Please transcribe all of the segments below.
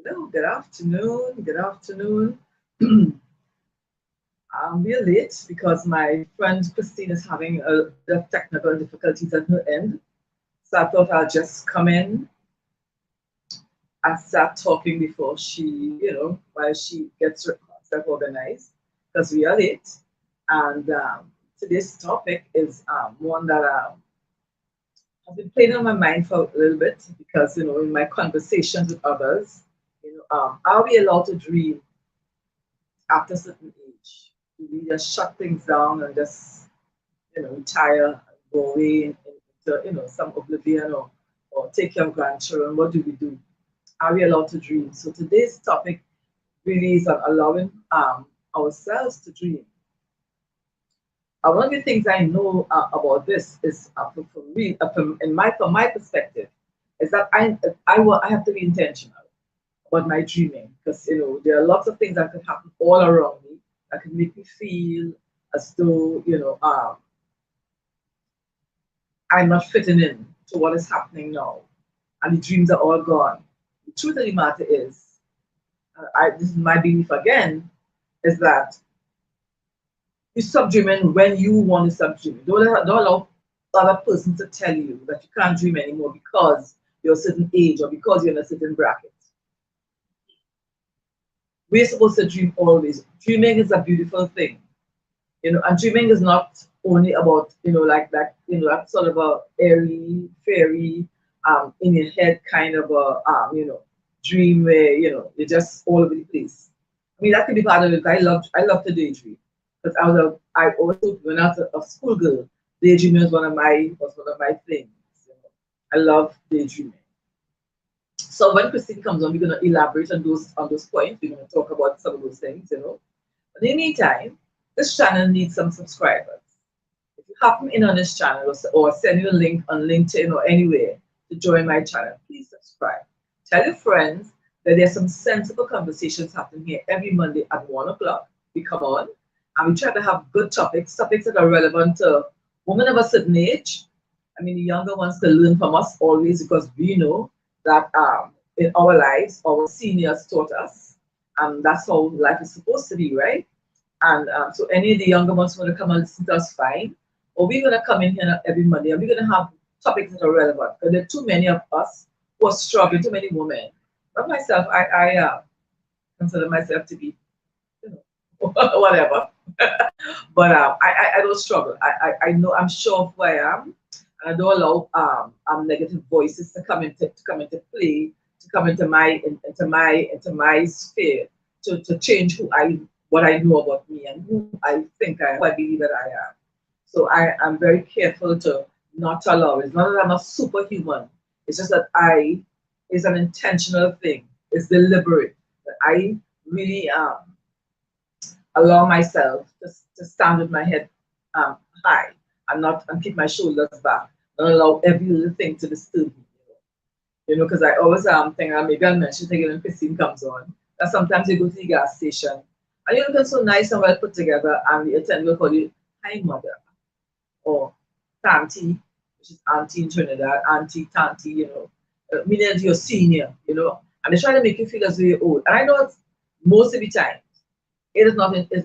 Hello, good afternoon. Good afternoon. We're late because my friend Christine is having a bit of technical difficulties at her end. So I thought I'll just come in and start talking before while she gets herself organized because we are late. And today's topic is one that has been playing on my mind for a little bit because, in my conversations with others, are we allowed to dream after a certain age? Do we just shut things down and just, retire, go away into, some oblivion or take care of grandchildren? What do we do? Are we allowed to dream? So today's topic really is on allowing ourselves to dream. One of the things I know about this is, from me, from my perspective, is that I have to be intentional about my dreaming because there are lots of things that could happen all around me that can make me feel as though I'm not fitting in to what is happening now, and the dreams are all gone. The truth of the matter is, this is my belief again, is that you stop dreaming when you want to stop dreaming. Don't allow other person to tell you that you can't dream anymore because you're a certain age or because you're in a certain bracket. We're supposed to dream always. Dreaming is a beautiful thing, and dreaming is not only about like that, that sort of a airy, fairy, in your head kind of a dream where you're just all over the place. I mean, that could be part of it. I love to daydream, but I also, when I was a schoolgirl, daydreaming was one of my things. I love daydreaming. So when Christine comes on, we're going to elaborate on those points. We're going to talk about some of those things. But in the meantime, this channel needs some subscribers. If you happen in on this channel or send you a link on LinkedIn or anywhere to join my channel, please subscribe. Tell your friends that there's some sensible conversations happening here every Monday at 1 o'clock. We come on and we try to have good topics that are relevant to women of a certain age. I mean, the younger ones can learn from us always because we know that in our lives, our seniors taught us, and that's how life is supposed to be, right? And so any of the younger ones want to come and listen to us, fine. Or we're going to come in here every Monday and we're going to have topics that are relevant. Because there are too many of us who are struggling, too many women. But myself, I consider myself to be, you know, whatever. But I don't struggle. I know I'm sure of who I am, and I don't allow negative voices to come into play, to come into my sphere to change what I know about me and who I think I am, who I believe that I am. So I am very careful to not allow. It's not that I'm a superhuman. It's just that I is an intentional thing. It's deliberate. That I really allow myself to stand with my head high and not and keep my shoulders back. Don't allow every little thing to disturb me. Because I always think, maybe I'll mention it again when Christine comes on, that sometimes you go to the gas station and you're looking so nice and well put together, and the attendant will call you, hi, mother, or Tanti, which is auntie in Trinidad, auntie, tanti, meaning you're senior, and they try to make you feel as though you're old. And I know it's most of the time, it's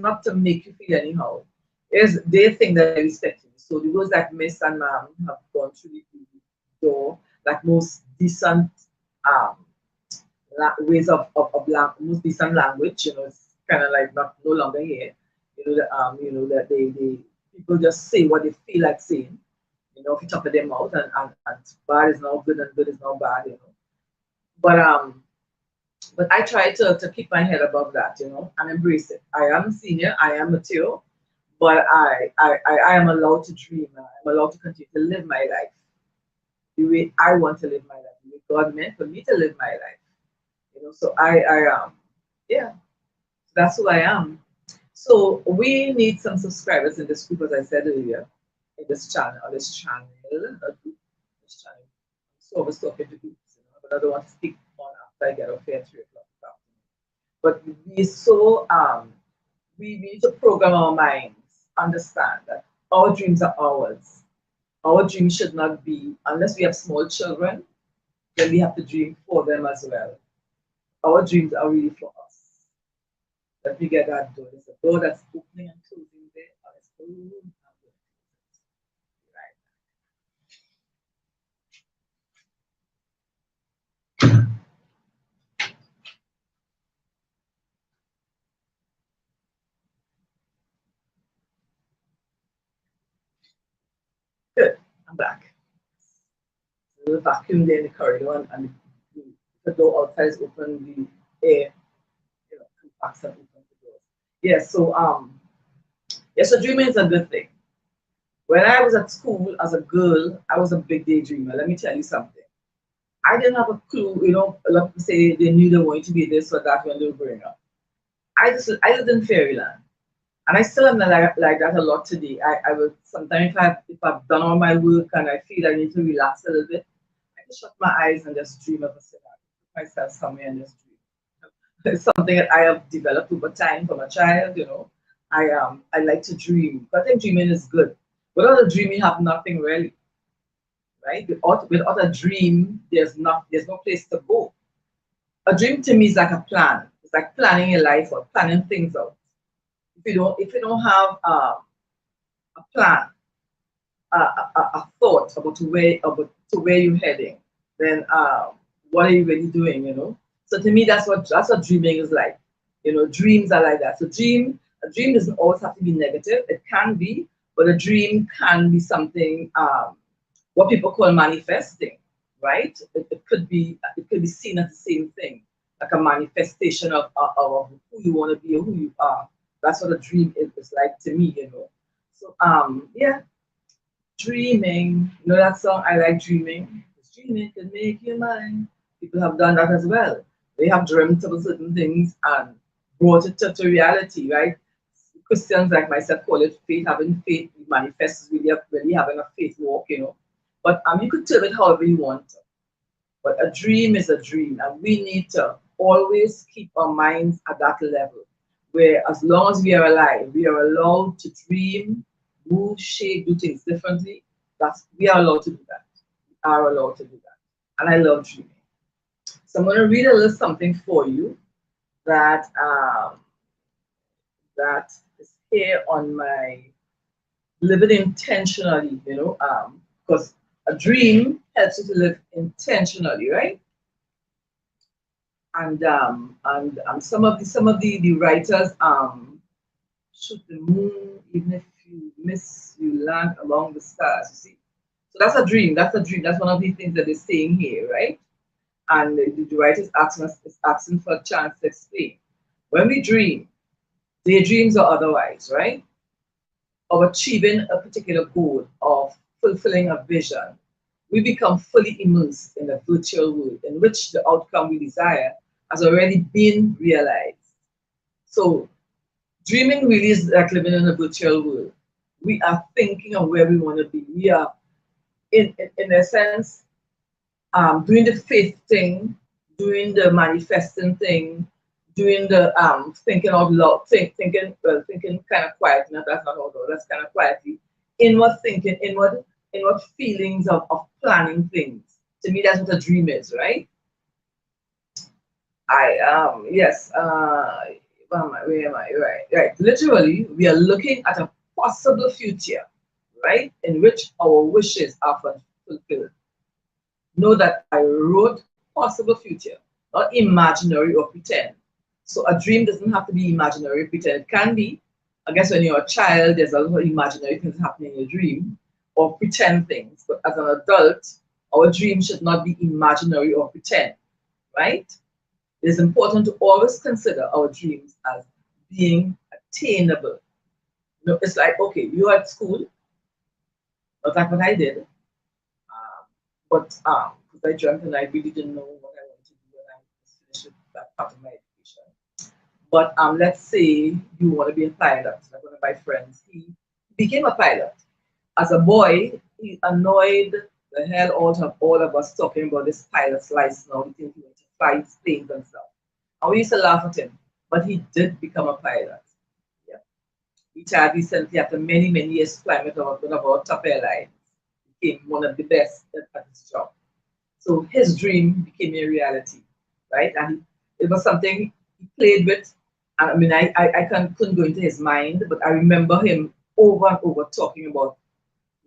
not to make you feel anyhow. It's they think that they respect you. So the words like Miss and Ma'am have gone through the door, like most decent um ways of most decent language. It's kind of like not no longer here. That they people just say what they feel like saying. If you top of their mouth, and bad is not good and good is not bad. But but I try to keep my head above that, and embrace it. I am senior, I am mature, but I am allowed to dream. I'm allowed to continue to live my life the way I want to live my life, the way God meant for me to live my life. So yeah, that's who I am. So we need some subscribers in this group, as I said earlier, in this channel. So I was talking to groups, but I don't want to speak on after I get off here at 3 o'clock this afternoon. But we need to program our minds, understand that our dreams are ours. Our dreams should not be, unless we have small children, then we have to dream for them as well. our dreams are really for us. Let me get that door. There's a door that's opening and closing there. Oh, it's open. Right. Good. I'm back. The vacuum there in the corridor and the door outside is open. The air, compacts and opens the doors. Yes. Yeah. So dreaming is a good thing. When I was at school as a girl, I was a big daydreamer. Let me tell you something. I didn't have a clue. A lot of people say they knew they wanted to be this or that when they were growing up. I lived in fairyland, and I still am like that a lot today. I will sometimes if I've done all my work and I feel I need to relax a little bit, I can shut my eyes and just dream of a scenario, put myself somewhere and just dream. It's something that I have developed over time from a child. I like to dream. But I think dreaming is good. Without a dream, you have nothing really, right? Without a dream, there's no place to go. A dream to me is like a plan. It's like planning your life or planning things out. If you don't have a plan, a thought about to where you're heading, then what are you really doing? So to me, that's what dreaming is like. Dreams are like that. So a dream doesn't always have to be negative. It can be, but a dream can be something what people call manifesting, right? It could be seen as the same thing, like a manifestation of who you want to be or who you are. That's what a dream is like to me. So yeah, dreaming. That song I like dreaming. 'Cause dreaming can make you mine. People have done that as well. They have dreamt of certain things and brought it to reality, right? Christians like myself call it faith, having faith manifests really having a faith walk. But you could tell it however you want. But a dream is a dream, and we need to always keep our minds at that level, where as long as we are alive, we are allowed to dream, move, shape, do things differently. We are allowed to do that. We are allowed to do that, and I love dreaming. So I'm going to read a little something for you that that is here on my living intentionally. Because a dream helps you to live intentionally, right? And some of the writers shoot the moon even if you miss you land along the stars, you see. So that's a dream that's one of the things that they're saying here, right? And the writer is asking for a chance to explain. When we dream, daydreams or otherwise, right, of achieving a particular goal, of fulfilling a vision, we become fully immersed in a virtual world in which the outcome we desire has already been realized. So, dreaming really is like living in a virtual world. We are thinking of where we want to be. We are, in a sense, doing the faith thing, doing the manifesting thing, doing the thinking out loud, thinking kind of quiet. No, that's not out loud. That's kind of quietly. Inward thinking, inward feelings of planning things. To me, that's what a dream is, right? Yes. Where am I? Right, right. Literally, we are looking at a possible future, right, in which our wishes are fulfilled. Know that I wrote possible future, not imaginary or pretend. So a dream doesn't have to be imaginary or pretend. It can be. I guess when you're a child, there's a lot of imaginary things happening in your dream or pretend things. But as an adult, our dream should not be imaginary or pretend, right? It is important to always consider our dreams as being attainable. It's like, okay, you're at school, that's like what I did. But because I dreamt and I really didn't know what I wanted to do when I was finished with that part of my education. But let's say you want to be a pilot, like one of my friends, he became a pilot. As a boy, he annoyed the hell out of all of us talking about this pilot's license now. We think he went to fly planes and stuff. And we used to laugh at him, but he did become a pilot. Yeah. He retired recently after many, many years climbing one of our top airlines. Became one of the best at his job. So his dream became a reality, right? And It was something he played with. And I mean, couldn't go into his mind, but I remember him over and over talking about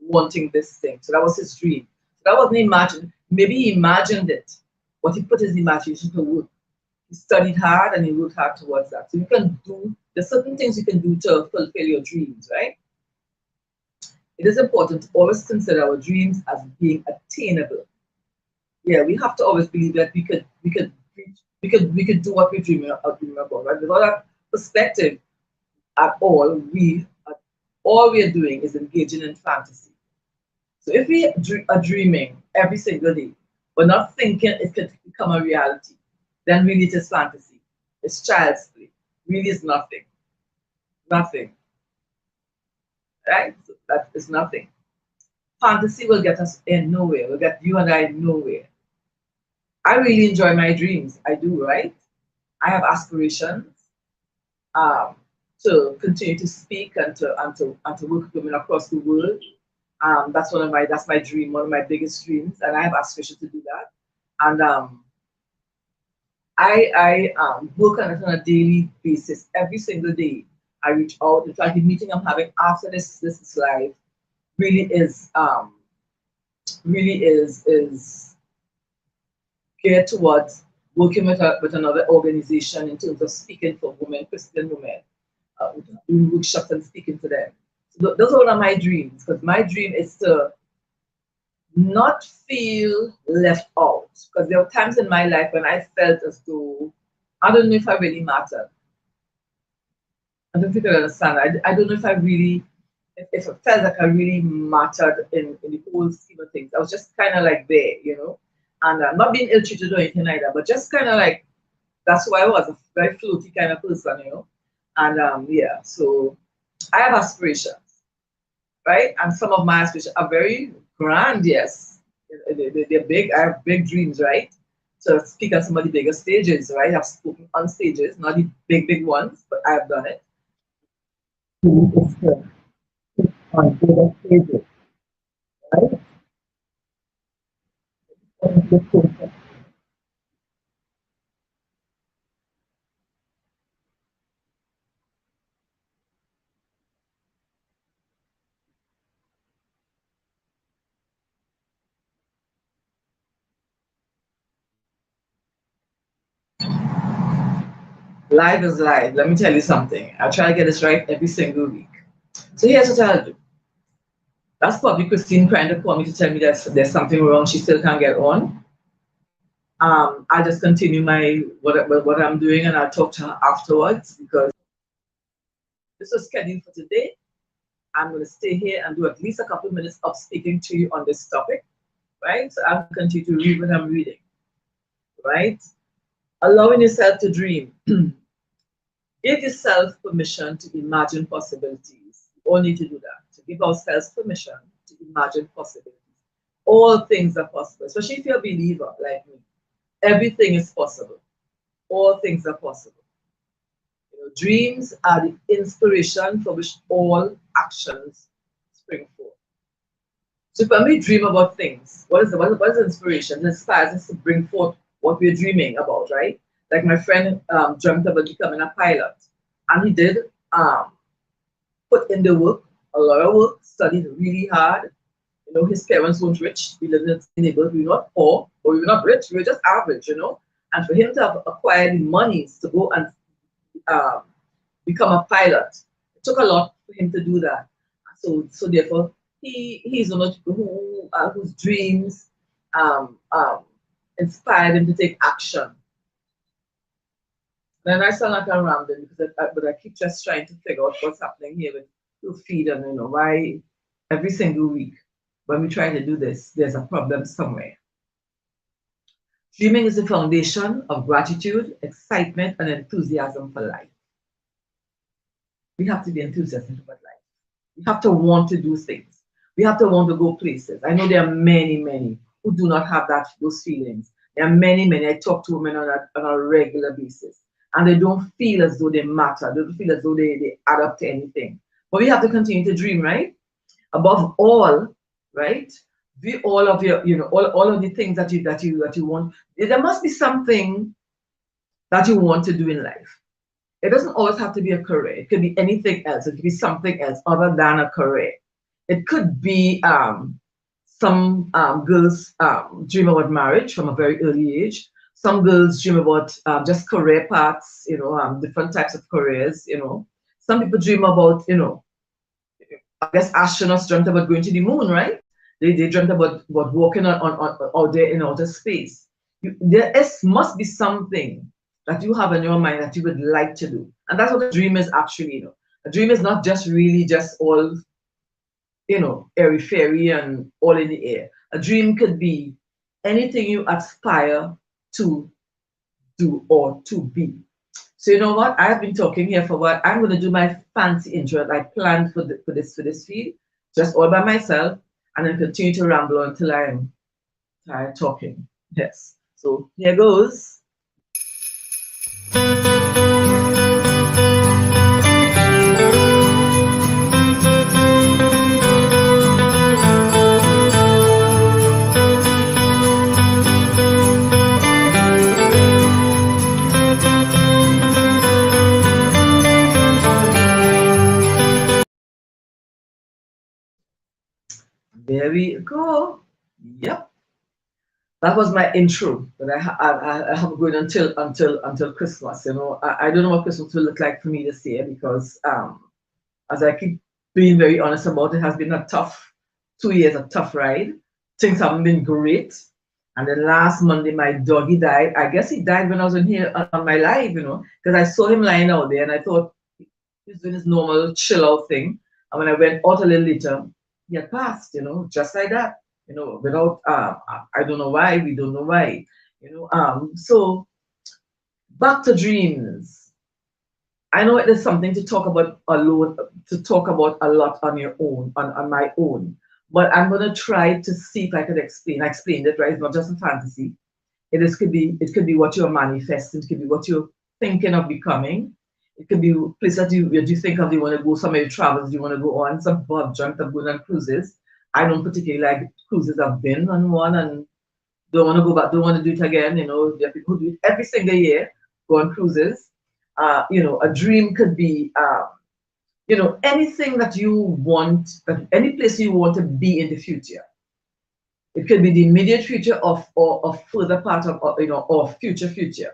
wanting this thing. So that was his dream. So that wasn't imagined. Maybe he imagined it, but he put his imagination to work. He studied hard and he worked hard towards that. So you can do, there's certain things you can do to fulfill your dreams, right? It is important to always consider our dreams as being attainable. Yeah, we have to always believe that we could do what we're dreaming about, right? Without that perspective at all, all we are doing is engaging in fantasy. So if we are dreaming every single day, but not thinking it could become a reality, then really it is fantasy. It's child's play. Really is nothing. Nothing. Right? So that is nothing. Fantasy will get us in nowhere, will get you and I nowhere. I really enjoy my dreams. I do, right? I have aspirations um, to continue to speak and to work with women across the world. That's my dream, one of my biggest dreams, and I have aspirations to do that. And I work on it on a daily basis. Every single day, I reach out. In fact, the meeting I'm having after this is live really is geared towards working with another organization in terms of speaking for women, Christian women, doing workshops and speaking to them. So those are one of my dreams, because my dream is to not feel left out. Because there were times in my life when I felt as though I don't know if I really mattered. I don't think I understand. I don't know if I really, if it felt like I really mattered in the whole scheme of things. I was just kind of like there. And not being ill treated or anything like that, but just kind of like, that's who I was, a very floaty kind of person. And yeah, so I have aspirations, right? And some of my aspirations are very grand, yes. They're big. I have big dreams, right? To speak on some of the bigger stages, right? I've spoken on stages, not the big ones, but I've done it. It's on bigger stages, right? Live is live. Let me tell you something. I try to get this right every single week. So here's what I'll do. That's probably Christine trying to call me to tell me that there's something wrong. She still can't get on. I'll just continue what I'm doing, and I'll talk to her afterwards, because this was scheduled for today. I'm going to stay here and do at least a couple of minutes of speaking to you on this topic, right? So I'll continue to read what I'm reading, right? Allowing yourself to dream. Give yourself permission to imagine possibilities. We all need to do that, to give ourselves permission to imagine possibilities. All things are possible, especially if you're a believer like me. Everything is possible. All things are possible. Dreams are the inspiration for which all actions spring forth. So when we dream about things, what is the inspiration? It inspires us to bring forth what we're dreaming about, right? Like my friend dreamt about becoming a pilot, and he did put in the work, a lot of work, studied really hard. His parents weren't rich. We lived in a neighborhood. We were not poor, but we were not rich. We were just average. And for him to have acquired the monies to go and um, become a pilot, it took a lot for him to do that. So therefore, he's one of the people whose dreams um, um, inspired him to take action. Then I sound like I'm rambling, but I keep just trying to figure out what's happening here with feed, and why every single week when we try to do this, there's a problem somewhere. Dreaming is the foundation of gratitude, excitement, and enthusiasm for life. We have to be enthusiastic about life. We have to want to do things. We have to want to go places. I know there are many, many who do not have those feelings. There are many, many. I talk to women on a regular basis, and they don't feel as though they matter. They don't feel as though they add up to anything. But we have to continue to dream, right? Above all, right? All of your, all of the things that you want. There must be something that you want to do in life. It doesn't always have to be a career. It could be anything else. It could be something else other than a career. It could be some girls dream about marriage from a very early age. Some girls dream about just career paths, different types of careers, Some people dream about, I guess astronauts dreamt about going to the moon, right? They dreamt about walking on out there in outer space. Must be something that you have in your mind that you would like to do. And that's what a dream is actually, A dream is not just really just all, airy fairy and all in the air. A dream could be anything you aspire to do or to be. So you know what? I've been talking here for what I'm going to do my fancy intro that I planned for this feed, just all by myself, and then continue to ramble until I'm tired talking. Yes. So here goes. There we go. Yep. That was my intro, but I have going until Christmas. I don't know what Christmas will look like for me this year because as I keep being very honest about it, has been a tough 2 years, a tough ride. Things haven't been great. And then last Monday, my doggy died. I guess he died when I was in here on my live, because I saw him lying out there and I thought he's doing his normal chill out thing. And when I went out a little later, he had passed, just like that, without, I don't know why, we don't know why, So back to dreams. I know it is something to talk about alone, to talk about a lot on your own, on my own. But I'm gonna try to see if I could explain. I explained it, right? It's not just a fantasy. It could be what you're manifesting, it could be what you're thinking of becoming. It could be places that you think of, you want to go, some of your travels you want to go on. Some people have dreamt of going on cruises. I don't particularly like cruises. I've been on one and don't want to go back, don't want to do it again. There are people who do it every single year, go on cruises. A dream could be, anything that you want, any place you want to be in the future. It could be the immediate future or further part of, or future.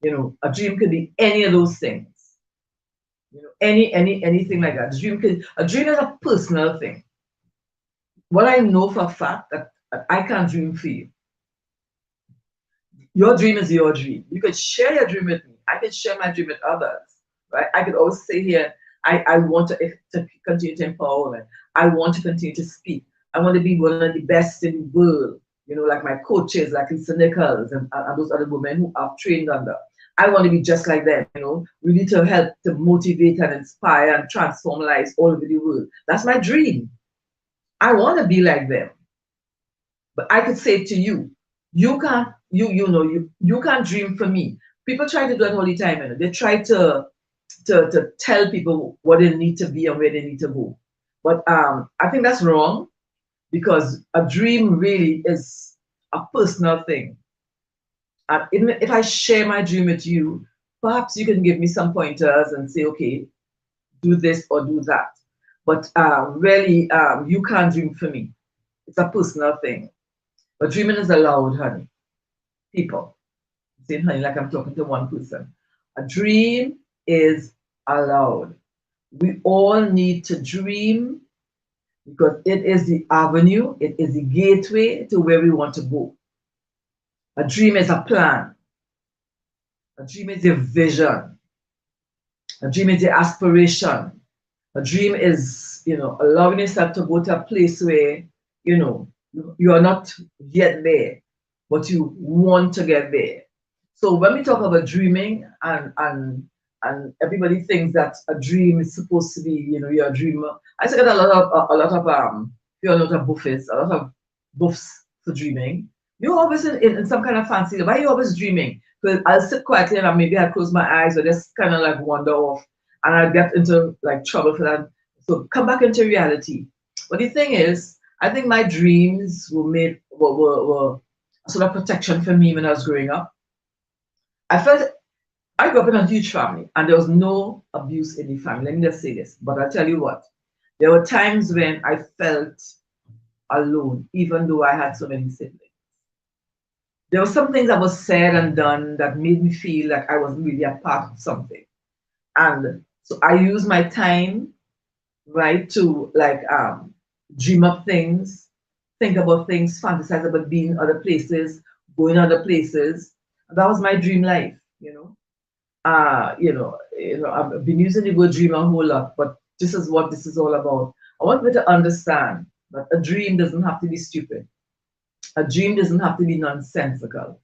A dream could be any of those things. Anything like that. A dream is a personal thing. What I know for a fact that I can't dream for you. Your dream is your dream. You could share your dream with me. I can share my dream with others, right? I could always say here, I want to continue to empower women. I want to continue to speak. I want to be one of the best in the world. Like my coaches, like Lisa Nichols and those other women who I've trained under. I want to be just like them, really to help to motivate and inspire and transform lives all over the world. That's my dream. I want to be like them. But I could say to you, you can't dream for me. People try to do it all the time, They try to tell people what they need to be and where they need to go. But I think that's wrong because a dream really is a personal thing. And even if I share my dream with you, perhaps you can give me some pointers and say, okay, do this or do that. But really, you can't dream for me. It's a personal thing. But dreaming is allowed, honey. People. I'm saying honey like I'm talking to one person. A dream is allowed. We all need to dream because it is the avenue, it is the gateway to where we want to go. A dream is a plan. A dream is a vision. A dream is the aspiration. A dream is, allowing yourself to go to a place where, you are not yet there, but you want to get there. So when we talk about dreaming and everybody thinks that a dream is supposed to be, you're a dreamer. I see a lot of you know, buffets, a lot of buffs for dreaming. You're always in some kind of fancy. Why are you always dreaming? Because I'll sit quietly and maybe I close my eyes or just kind of like wander off and I'll get into like trouble for that. So come back into reality. But the thing is, I think my dreams were a sort of protection for me when I was growing up. I felt I grew up in a huge family, and there was no abuse in the family. Let me just say this, but I'll tell you what, there were times when I felt alone, even though I had so many siblings. There were some things that was said and done that made me feel like I wasn't really a part of something. And so I use my time, right, to like dream up things, think about things, fantasize about being in other places, going other places. That was my dream life, you know. I've been using the word dream a whole lot, but this is what this is all about. I want you to understand that a dream doesn't have to be stupid. A dream doesn't have to be nonsensical.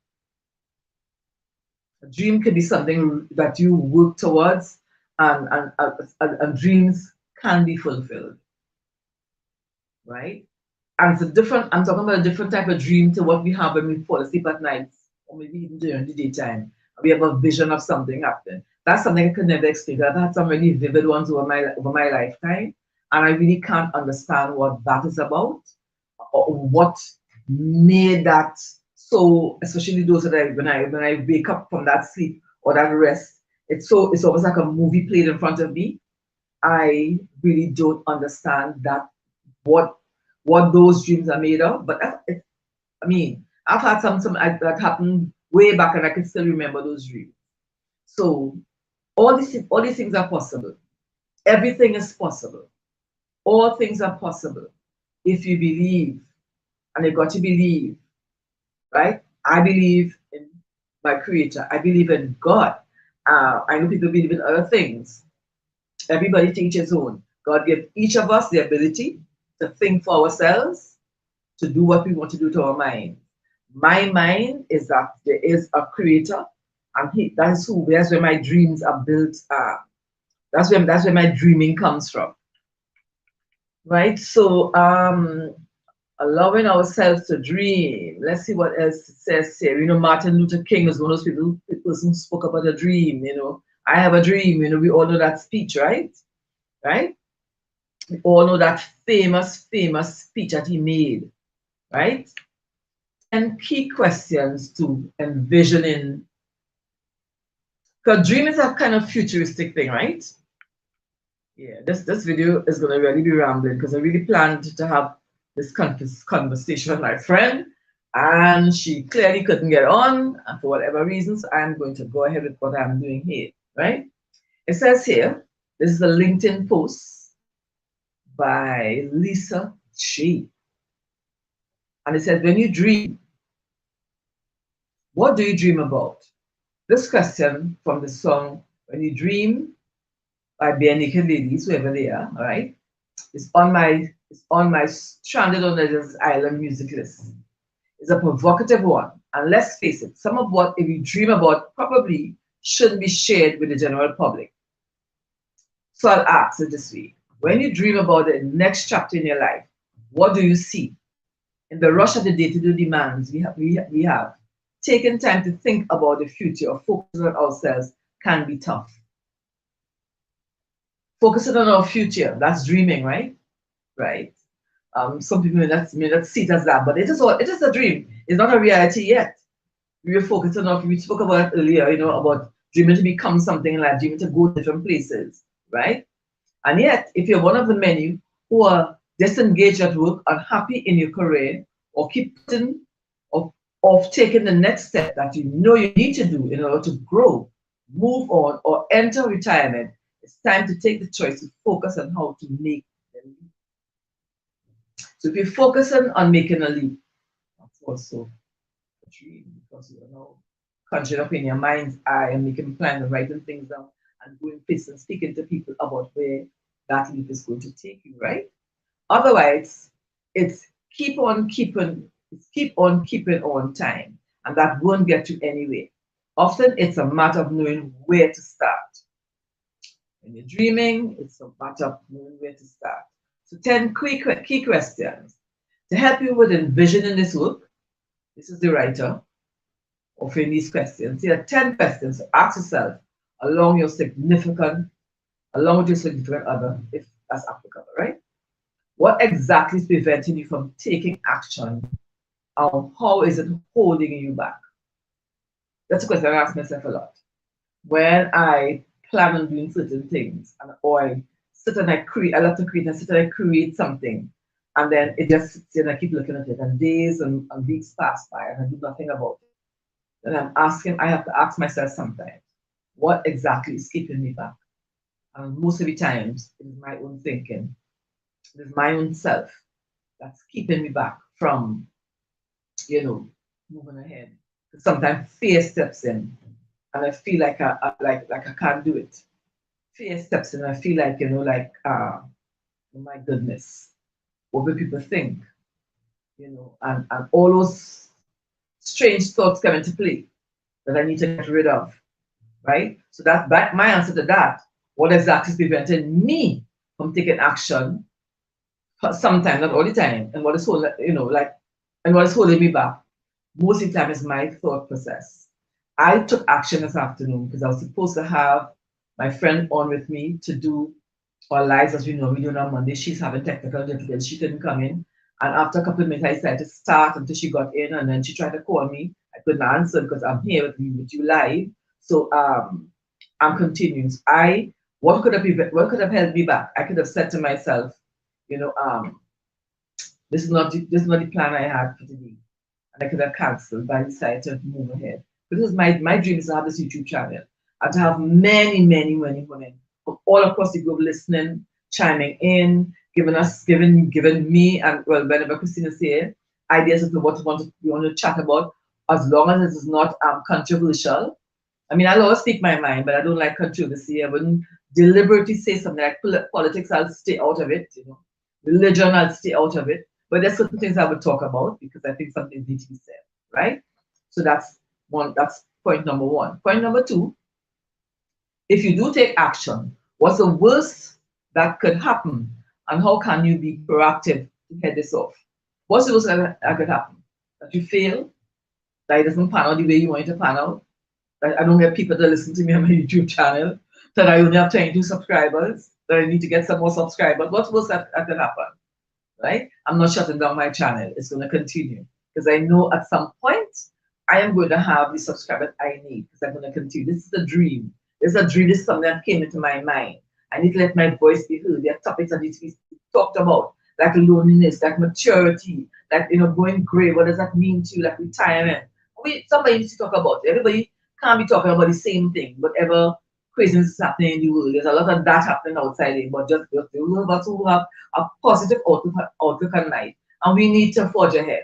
A dream could be something that you work towards, and dreams can be fulfilled, right? And it's a different, I'm talking about a different type of dream to what we have when we fall asleep at night, or maybe even during the daytime. We have a vision of something happening. That's something I could never explain. I've had some really vivid ones over my lifetime, and I really can't understand what that is about, or what made that so, especially those that when I wake up from that sleep or that rest, it's almost like a movie played in front of me. I really don't understand that, what what those dreams are made of. But I mean, I've had that happened way back, and I can still remember those dreams. So all these things are possible. Everything is possible. All things are possible if you believe, and you got to believe, right? I believe in my Creator. I believe in God. I know people believe in other things. Everybody teaches his own. God gave each of us the ability to think for ourselves, to do what we want to do to our mind. My mind is that there is a creator, and that's where my dreams are built. That's where my dreaming comes from. Right? So allowing ourselves to dream. Let's see what else it says here. Martin Luther King was one of those person who spoke about a dream. I have a dream. We all know that speech, right? Right? We all know that famous, famous speech that he made, right? And key questions to envisioning. Because dream is a kind of futuristic thing, right? Yeah, this video is going to really be rambling because I really planned to have this conversation with my friend, and she clearly couldn't get on, and for whatever reasons, I'm going to go ahead with what I'm doing here, right? It says here, this is a LinkedIn post by Lisa Chi. And it says, when you dream, what do you dream about? This question from the song When You Dream by Barenaked Ladies, whoever they are, all right, it's on my Stranded on this Island music list. It's a provocative one. And let's face it, some of what if you dream about probably shouldn't be shared with the general public. So I'll ask it this way. When you dream about the next chapter in your life, what do you see? In the rush of the day-to-day demands we have, taking time to think about the future or focus on ourselves can be tough. Focusing on our future, that's dreaming, right? Right. Some people may not see it as that, but it is a dream. It's not a reality yet. We were focusing on, we spoke about it earlier, about dreaming to become something in life, dreaming to go different places, right? And yet, if you're one of the many who are disengaged at work, unhappy in your career, or keep putting of taking the next step that you know you need to do in order to grow, move on, or enter retirement, it's time to take the choice to focus on how to make the leap. So if you're focusing on making a leap, that's also a dream, because you are now conjuring up in your mind's eye and making plans and writing things down and going places and speaking to people about where that leap is going to take you, right? Otherwise, it's keep on keeping on time, and that won't get you anywhere. Often it's a matter of knowing where to start. When you're dreaming, it's a matter of knowing where to start. So 10 quick key questions to help you with envisioning this work. This is the writer offering these questions. Here are 10 questions to ask yourself along with your significant other, if that's applicable, right? What exactly is preventing you from taking action? How is it holding you back? That's a question I ask myself a lot. when I plan on doing certain things, and or I sit and I create, I love to create, and sit and I create something, and then it just sits there and I keep looking at it, and days and weeks pass by and I do nothing about it. Then I have to ask myself sometimes, what exactly is keeping me back? And most of the times, it is my own thinking, it is my own self that's keeping me back from, you know, moving ahead. Sometimes fear steps in, and I feel like like I can't do it. Fear steps in, and I feel like oh my goodness, what will people think? And all those strange thoughts come into play that I need to get rid of, right? So that's my answer to that. What exactly is preventing me from taking action? Sometimes, not all the time, and what is holding, and what is holding me back most of the time is my thought process. I took action this afternoon because I was supposed to have my friend on with me to do our lives as we normally do on Monday. She's having technical difficulties. She couldn't come in. And after a couple of minutes, I decided to start until she got in. And then she tried to call me. I couldn't answer because I'm here with you live. So I'm continuing. What could have held me back? I could have said to myself, you know, this is not the plan I had for today, and I could have cancelled, but I decided to move ahead. Because my dream is to have this YouTube channel and to have many women from all across the globe listening, chiming in, giving me and well whenever Christina's here ideas of what we want to chat about, as long as it is not controversial. I mean, I'll always speak my mind, but I don't like controversy. I wouldn't deliberately say something like politics. I'll stay out of it. Religion. I'll stay out of it. But there's certain things I would talk about because I think something needs to be said, right? So that's one. That's point number one. Point number two: if you do take action, what's the worst that could happen, and how can you be proactive to head this off? What's the worst that could happen? That you fail, that it doesn't pan out the way you want it to pan out, that I don't get people to listen to me on my YouTube channel, that I only have 22 subscribers, that I need to get some more subscribers. What's worse that could happen? Right? I'm not shutting down my channel. It's going to continue because I know at some point I am going to have the subscribers I need because I'm going to continue. This is a dream. This is a dream. This is something that came into my mind. I need to let my voice be heard. There are topics that need to be talked about, like loneliness, like maturity, like going gray. What does that mean to you? Like retirement. Somebody needs to talk about it. Everybody can't be talking about the same thing. Whatever craziness is happening in the world, there's a lot of that happening outside it, but just those of us who have a positive outlook on life, and we need to forge ahead.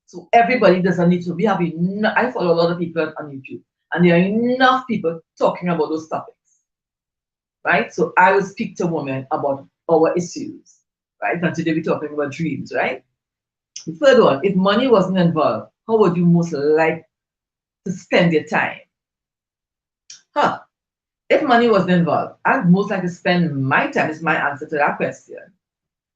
So everybody doesn't need to. We have enough. I follow a lot of people on YouTube, and there are enough people talking about those topics, right? So I will speak to women about our issues, right? And today we're talking about dreams, right? The third one: if money wasn't involved, how would you most like to spend your time? Huh? If money wasn't involved, I'd most like to spend my time. Is my answer to that question.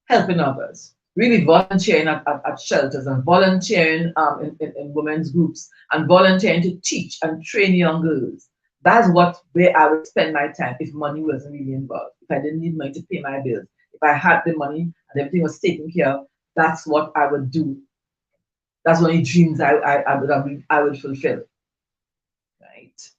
Helping others, really volunteering at shelters and volunteering in women's groups and volunteering to teach and train young girls. That's where I would spend my time if money wasn't really involved. If I didn't need money to pay my bills, if I had the money and everything was taken care of, that's what I would do. That's one of the dreams I would fulfill. Right.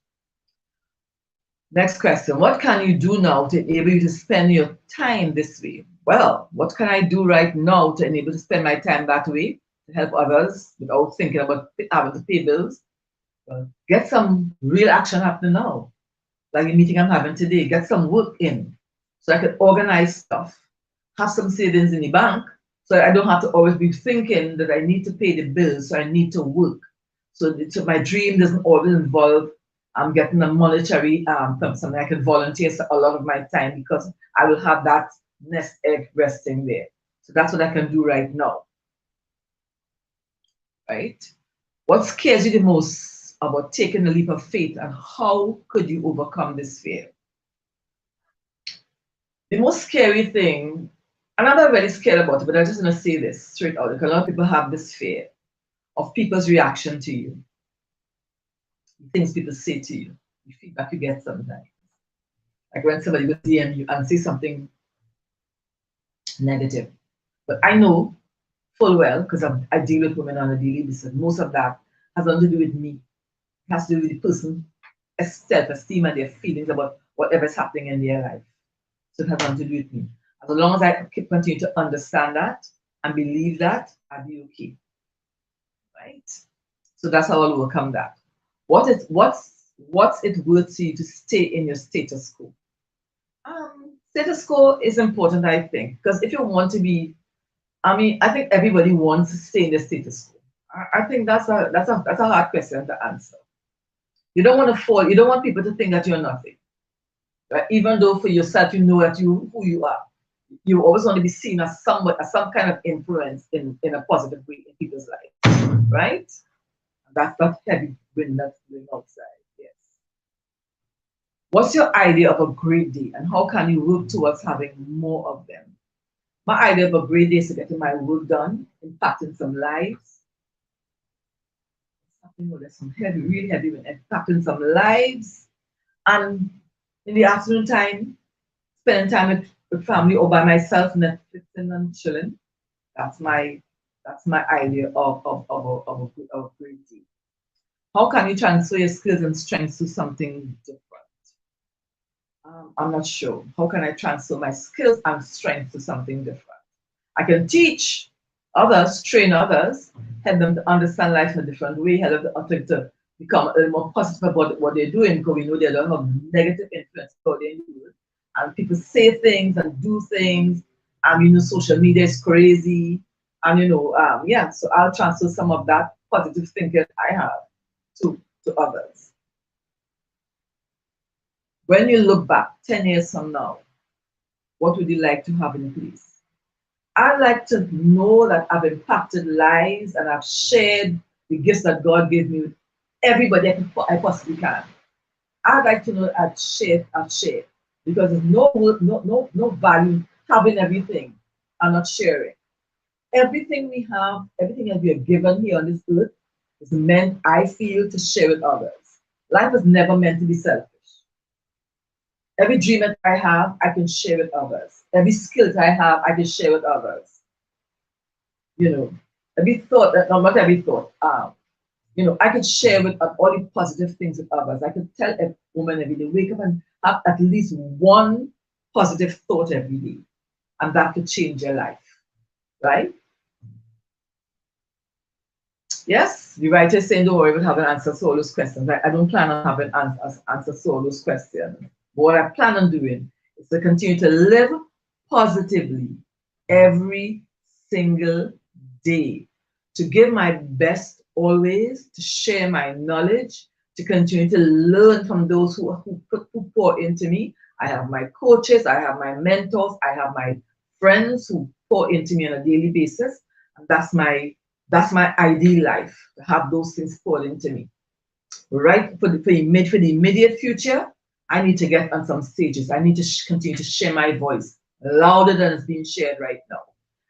Next question. What can you do now to enable you to spend your time this way? Well, what can I do right now to enable to spend my time that way to help others without thinking about having to pay bills? Well, get some real action happening now. Like the meeting I'm having today, get some work in so I can organize stuff, have some savings in the bank so I don't have to always be thinking that I need to pay the bills, so I need to work. So my dream doesn't always involve getting a monetary something. I can volunteer a lot of my time because I will have that nest egg resting there. So that's what I can do right now. Right? What scares you the most about taking the leap of faith, and how could you overcome this fear? The most scary thing, and I'm not really scared about it, but I just want to say this straight out because a lot of people have this fear of people's reaction to you, the things people say to you, the feedback you get sometimes. Like when somebody will DM you and say something negative. But I know full well, because I deal with women on a daily basis, most of that has nothing to do with me. It has to do with the person self-esteem and their feelings about whatever's happening in their life. So it has nothing to do with me. As long as I continue to understand that and believe that, I'll be okay. Right? So that's how I'll overcome that. What's it worth to you to stay in your status quo? Status quo is important, I think, because if you want to be, I mean, I think everybody wants to stay in the status quo. I think that's a hard question to answer. You don't want to fall. You don't want people to think that you're nothing. Right? Even though for yourself you know that you who you are, you always want to be seen as somewhat as some kind of influence in a positive way in people's lives, right? That's that heavy wind that's blowing outside. Yes. What's your idea of a great day, and how can you work towards having more of them? My idea of a great day is to getting my work done, impacting some lives. You know, there's some heavy, really heavy wind, impacting some lives, and in the afternoon time, spending time with family or by myself, Netflixing and chilling. That's my idea of a great day. How can you transfer your skills and strengths to something different? I'm not sure. How can I transfer my skills and strengths to something different? I can teach others, train others, help them to understand life in a different way, help them to become a little more positive about what they're doing, because we know they don't have negative influence out there in the world. And people say things and do things. You know, social media is crazy. And you know, yeah, so I'll transfer some of that positive thinking I have to others. When you look back 10 years from now, what would you like to have in place? I'd like to know that I've impacted lives and I've shared the gifts that God gave me with everybody I possibly can. I'd like to know that I've shared. Because there's no value having everything and not sharing. Everything we have, everything that we are given here on this earth is meant, I feel, to share with others. Life is never meant to be selfish. Every dream that I have, I can share with others. Every skill that I have, I can share with others. You know, every thought, not every thought, you know, I can share with all the positive things with others. I can tell a woman every day, wake up and have at least one positive thought every day. And that could change your life, right? Yes, the writer is saying, don't worry about having answers to all those questions. I don't plan on having answers to all those questions. But what I plan on doing is to continue to live positively every single day, to give my best always, to share my knowledge, to continue to learn from those who pour into me. I have my coaches, I have my mentors, I have my friends who pour into me on a daily basis. And that's my ideal life, to have those things poured into me. Right? For the immediate future, I need to get on some stages. I need to continue to share my voice louder than it's being shared right now.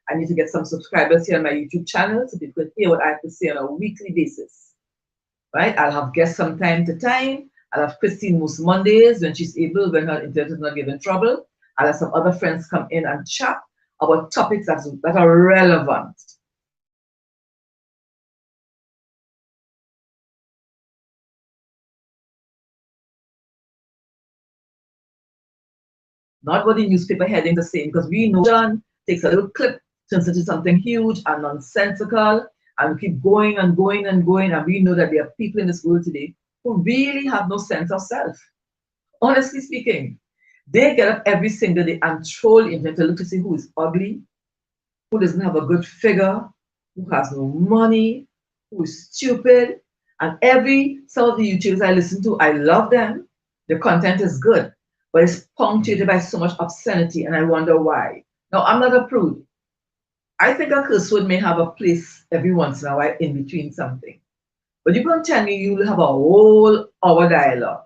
I need to get some subscribers here on my YouTube channel so people can hear what I have to say on a weekly basis. Right? I'll have guests from time to time. I'll have Christine most Mondays when she's able, when her internet is not giving trouble. I'll have some other friends come in and chat about topics that are relevant. Not what the newspaper headings are saying, because we know John takes a little clip, turns it into something huge and nonsensical, and we keep going and going and going, and we know that there are people in this world today who really have no sense of self. Honestly speaking, they get up every single day and troll the internet to look to see who is ugly, who doesn't have a good figure, who has no money, who is stupid. And some of the YouTubers I listen to, I love them. The content is good, but it's punctuated by so much obscenity, and I wonder why. Now, I'm not a prude. I think a curse word may have a place every once in a while in between something. But you're going to tell me you'll have a whole hour dialogue.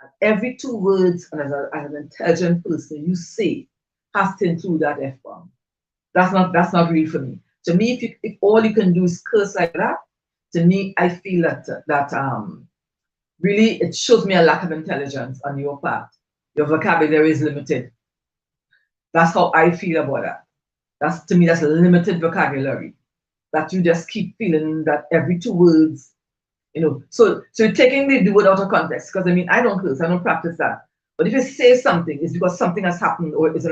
And every two words, and as an intelligent person, you say has to include that F bomb. That's not real for me. To me, if all you can do is curse like that, to me, I feel that really it shows me a lack of intelligence on your part. Your vocabulary is limited. That's how I feel about that. To me, that's a limited vocabulary. That you just keep feeling that every two words So you're taking the word out of context, because I mean, I don't curse, I don't practice that. But if you say something, it's because something has happened, or is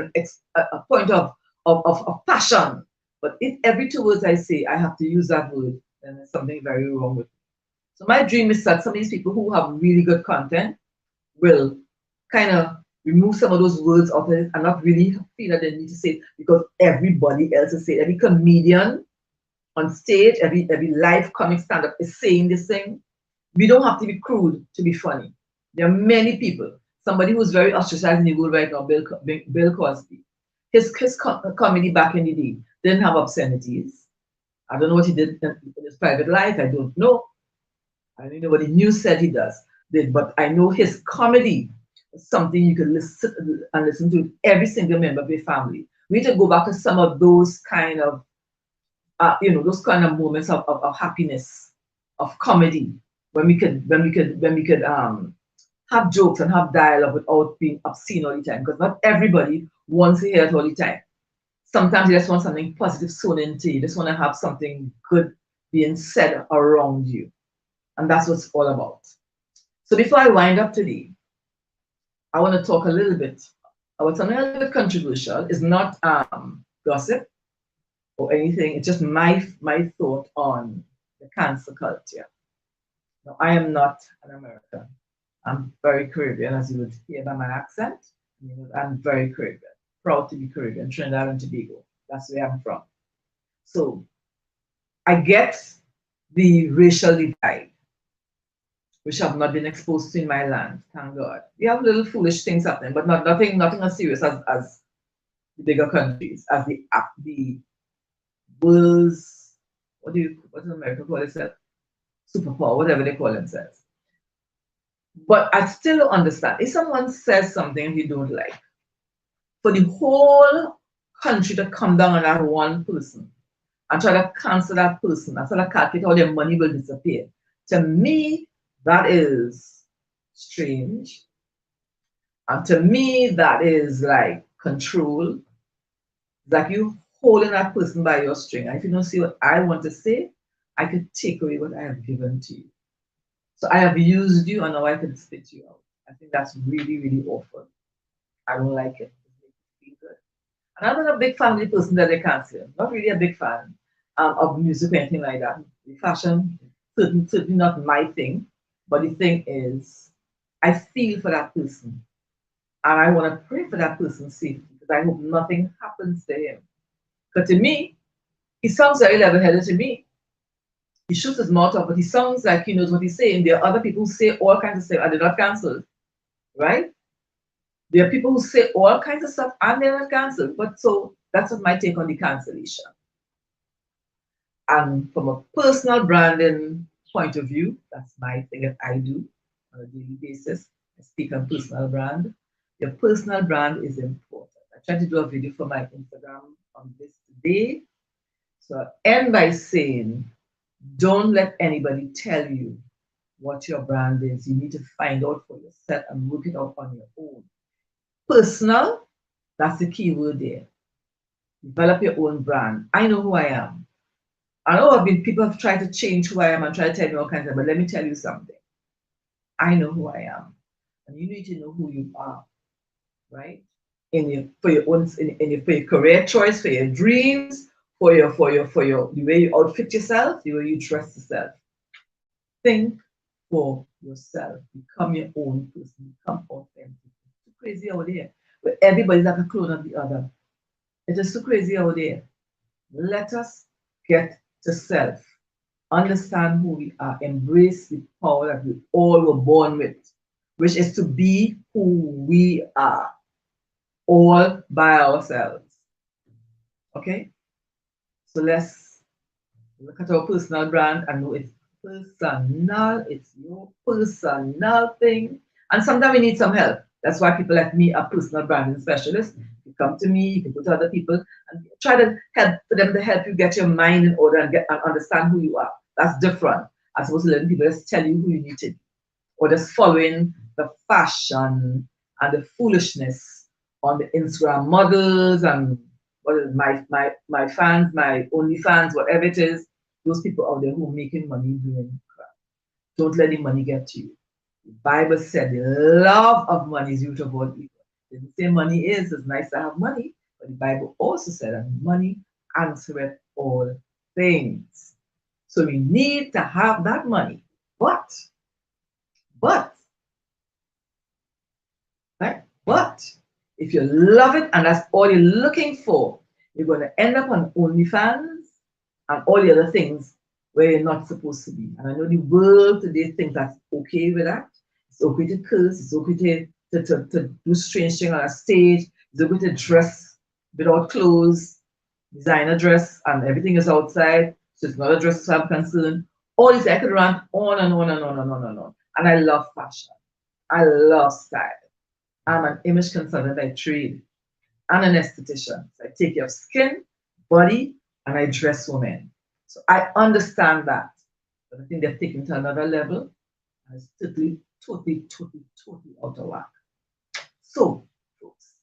a point of passion. But if every 2 words I say, I have to use that word, then there's something very wrong with it. So my dream is that some of these people who have really good content will kind of remove some of those words out of it and not really feel that they need to say it because everybody else is saying it. Every comedian on stage, every live comic stand-up is saying this thing. We don't have to be crude to be funny. There are many people. Somebody who's very ostracized in the world right now, Bill Cosby. His comedy back in the day didn't have obscenities. I don't know what he did in his private life. I don't know. I don't know what the news said he did, but I know his comedy is something you can listen to every single member of your family. We need to go back to some of those kind of those kind of moments of happiness, of comedy, when we could have jokes and have dialogue without being obscene all the time. Because not everybody wants to hear it all the time. Sometimes you just want something positive sewn into you. You just want to have something good being said around you. And that's what it's all about. So before I wind up today, I want to talk a little bit about something a little bit controversial. It's not gossip or anything. It's just my thought on the cancel culture. Now, I am not an American. I'm very Caribbean, as you would hear by my accent. I'm very Caribbean, proud to be Caribbean, Trinidad and Tobago. That's where I'm from. So I get the racial divide, which have not been exposed to in my land. Thank God. We have little foolish things happening, but nothing as serious as the bigger countries, as the world's what does America call itself? Superpower, whatever they call themselves. But I still don't understand. If someone says something you don't like, for the whole country to come down on that one person and try to cancel that person and try to calculate how their money will disappear, to me, that is strange. And to me, that is like control. Like you holding that person by your string. And if you don't see what I want to say, I could take away what I have given to you. So I have used you and now I can spit you out. I think that's really, really awful. I don't like it. It makes me feel good. And I'm not a big family person that they cancel. Not really a big fan of music or anything like that. The fashion, certainly not my thing. But the thing is, I feel for that person. And I want to pray for that person's safety because I hope nothing happens to him. Because to me, he sounds very level-headed to me. He shoots his mouth off, but he sounds like he knows what he's saying. There are other people who say all kinds of stuff and they're not cancelled, right? There are people who say all kinds of stuff and they're not cancelled. But so that's what my take on the cancellation. And from a personal branding point of view, that's my thing that I do on a daily basis. I speak on personal brand. Your personal brand is important. I tried to do a video for my Instagram on this today. So I end by saying, don't let anybody tell you what your brand is. You need to find out for yourself and work it out on your own. Personal, that's the key word there. Develop your own brand. I know who I am. I know people have tried to change who I am and try to tell me all kinds of, but let me tell you something. I know who I am. And you need to know who you are, right? For your own for your career choice, for your dreams, for your the way you outfit yourself, the way you dress yourself. Think for yourself. Become your own person. Become authentic. It's too crazy out there. But everybody's like a clone of the other. It's just too crazy out there. Let us get to self. Understand who we are. Embrace the power that we all were born with, which is to be who we are, all by ourselves. Okay? So let's look at our personal brand and know it's personal, it's your personal thing. And sometimes we need some help. That's why people like me are personal branding specialists. You come to me, you can go to other people and try to help for them to help you get your mind in order and understand who you are. That's different. As opposed to letting people just tell you who you need to be. Or just following the fashion and the foolishness on the Instagram models and what is my fans, my only fans, whatever it is, those people out there who are making money doing crap. Don't let the money get to you. The Bible said the love of money is root of all evil. It didn't say money is. It's nice to have money, but the Bible also said that money answereth all things. So we need to have that money. But, right? But if you love it and that's all you're looking for, you're going to end up on OnlyFans and all the other things where you're not supposed to be. And I know the world today thinks that's okay with that. It's okay to curse, it's okay to do strange things on a stage, it's okay to dress without clothes, designer dress, and everything is outside. So it's not a dress as I'm concerned. All this I could run on and on and on and on and on. And I love fashion. I love style. I'm an image consultant by trade and an esthetician. So I take care of skin, body, and I dress women. So I understand that. But I think they're taken to another level. And it's totally out of whack. So, folks,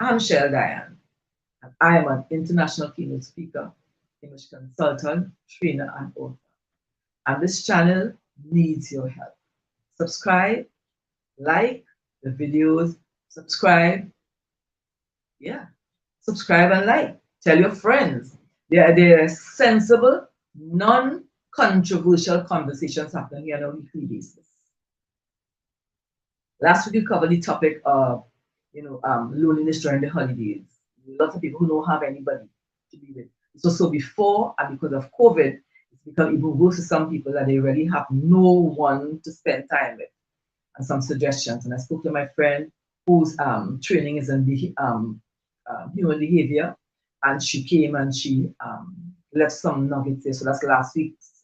I'm Cheryl Diane, and I am an international keynote speaker, image consultant, trainer, and author. And this channel needs your help. Subscribe, like the videos, subscribe. Yeah, subscribe and like. Tell your friends. They're sensible, non-controversial conversations happening here on a weekly basis. Last week we covered the topic of loneliness during the holidays. Lots of people who don't have anybody to be with. So before and because of COVID, it's become even worse for some people that they really have no one to spend time with. And some suggestions. And I spoke to my friend whose training is in human behavior, and she came and she left some nuggets there. So that's last week's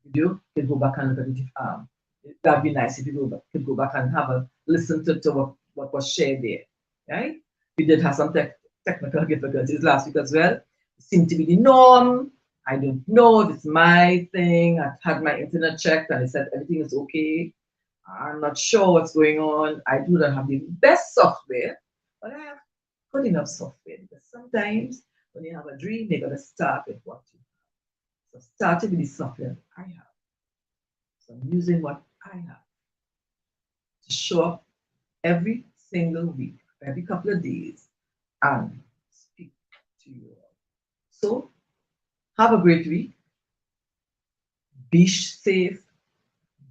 video. You can go back and look at it. That'd be nice if you could go back and have a listen to what was shared there. Right? We did have some technical difficulties last week as well. It seemed to be the norm. I don't know if it's my thing. I've had my internet checked and it said everything is okay. I'm not sure what's going on. I do not have the best software, but I have good enough software because sometimes when you have a dream, you got to start with what you have. So starting with the software I have. So I'm using what I have to show up every single week, every couple of days, and speak to you all. So have a great week. Be safe.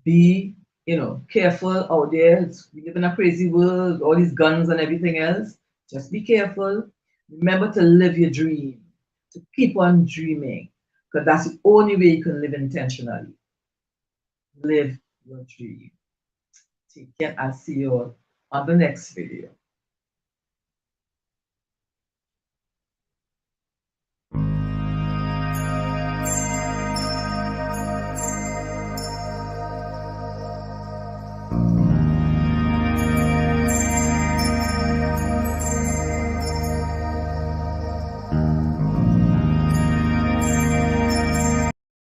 Be careful out there. We live in a crazy world, all these guns and everything else. Just be careful. Remember to live your dream, to keep on dreaming, because that's the only way you can live intentionally. Live your dream. Take care and see you all on the next video.